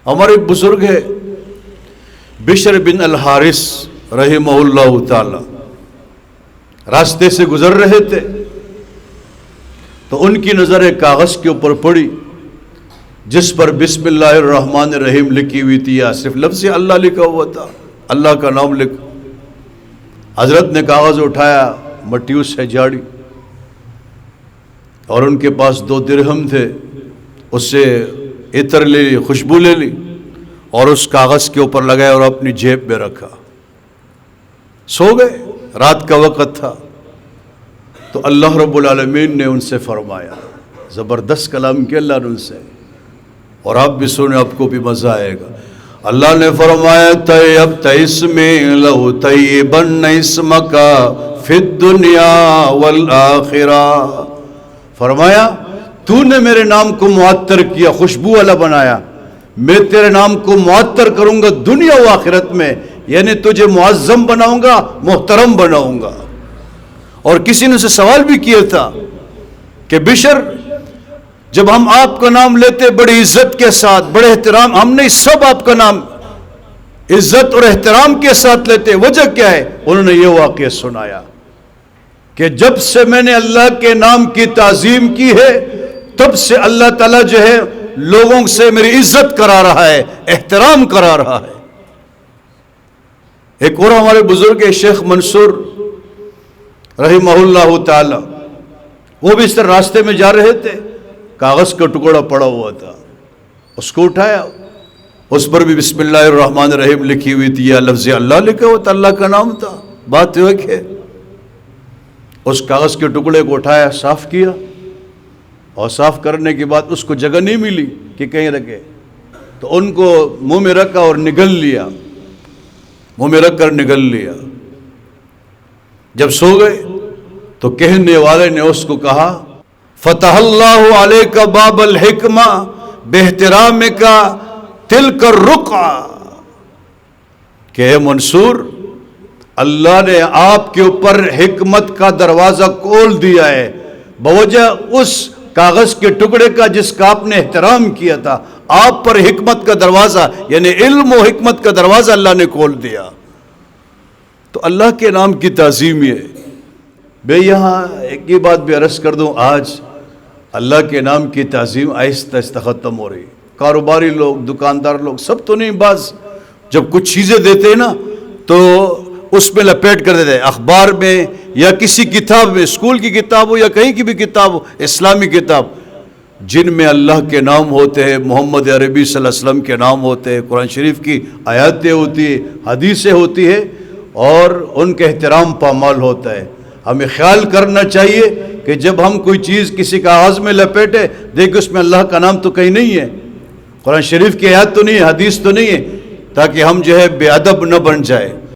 ہمارے بزرگ ہے بشر بن الحارث رحمہ اللہ تعالی، راستے سے گزر رہے تھے تو ان کی نظر ایک کاغذ کے اوپر پڑی جس پر بسم اللہ الرحمن الرحیم لکھی ہوئی تھی، یا صرف لفظ اللہ لکھا ہوا تھا، اللہ کا نام لکھ۔ حضرت نے کاغذ اٹھایا، مٹی اس سے جھاڑی، اور ان کے پاس 2 درہم تھے، اس سے عطر لے لی، خوشبو لے لی اور اس کاغذ کے اوپر لگایا اور اپنی جیب میں رکھا۔ سو گئے، رات کا وقت تھا۔ تو اللہ رب العالمین نے ان سے فرمایا، زبردست کلام کیا اللہ نے ان سے، اور آپ بھی سنیں، آپ کو بھی مزہ آئے گا۔ اللہ نے فرمایا طیبت اسمی لو طیبن اسمک فی الدنیا والآخرہ، فرمایا تو نے میرے نام کو معطر کیا، خوشبو والا بنایا، میں تیرے نام کو معطر کروں گا دنیا و آخرت میں، یعنی تجھے معظم بناؤں گا، محترم بناؤں گا۔ اور کسی نے سے سوال بھی کیا تھا کہ بشر، جب ہم آپ کا نام لیتے بڑی عزت کے ساتھ، بڑے احترام، ہم نہیں سب آپ کا نام عزت اور احترام کے ساتھ لیتے، وجہ کیا ہے؟ انہوں نے یہ واقعہ سنایا کہ جب سے میں نے اللہ کے نام کی تعظیم کی ہے تب سے اللہ تعالیٰ جو ہے لوگوں سے میری عزت کرا رہا ہے، احترام کرا رہا ہے۔ ایک اور ہمارے بزرگ شیخ منصور رحمہ اللہ تعالی، وہ بھی اس طرح راستے میں جا رہے تھے، کاغذ کا ٹکڑا پڑا ہوا تھا، اس کو اٹھایا، اس پر بھی بسم اللہ الرحمن الرحیم لکھی ہوئی تھی، یا لفظ اللہ لکھا ہوا تھا، اللہ کا نام تھا۔ بات یہ ہے اس کاغذ کے ٹکڑے کو اٹھایا، صاف کیا، اور صاف کرنے کے بعد اس کو جگہ نہیں ملی کہ کہیں رکھے، تو ان کو منہ میں رکھا اور نگل لیا، منہ میں رکھ کر نگل لیا۔ جب سو گئے تو کہنے والے نے اس کو کہا، فتح اللہ علیک باب الحکمہ باحترامک تلک الرقعہ، کہ اے منصور، اللہ نے آپ کے اوپر حکمت کا دروازہ کھول دیا ہے بوجہ اس کاغذ کے ٹکڑے کا جس کا آپ نے احترام کیا تھا، آپ پر حکمت کا دروازہ، یعنی علم و حکمت کا دروازہ اللہ نے کھول دیا۔ تو اللہ کے نام کی تعظیم ہے۔ میں یہاں ایک ہی بات بھی عرض کر دوں، آج اللہ کے نام کی تعظیم آہستہ آہستہ ختم ہو رہی۔ کاروباری لوگ، دکاندار لوگ، سب تو نہیں، بعض جب کچھ چیزیں دیتے ہیں نا تو اس میں لپیٹ کر دیتے ہیں، اخبار میں یا کسی کتاب میں، اسکول کی کتاب ہو یا کہیں کی بھی کتاب ہو، اسلامی کتاب، جن میں اللہ کے نام ہوتے ہیں، محمد عربی صلی اللہ علیہ وسلم کے نام ہوتے ہیں، قرآن شریف کی آیاتیں ہوتی ہیں، حدیثیں ہوتی ہیں، اور ان کا احترام پامال ہوتا ہے۔ ہمیں خیال کرنا چاہیے کہ جب ہم کوئی چیز کسی کاغذ میں لپیٹے، دیکھ اس میں اللہ کا نام تو کہیں نہیں ہے، قرآن شریف کی آیات تو نہیں ہے، حدیث تو نہیں ہے، تاکہ ہم جو ہے بے ادب نہ بن جائے۔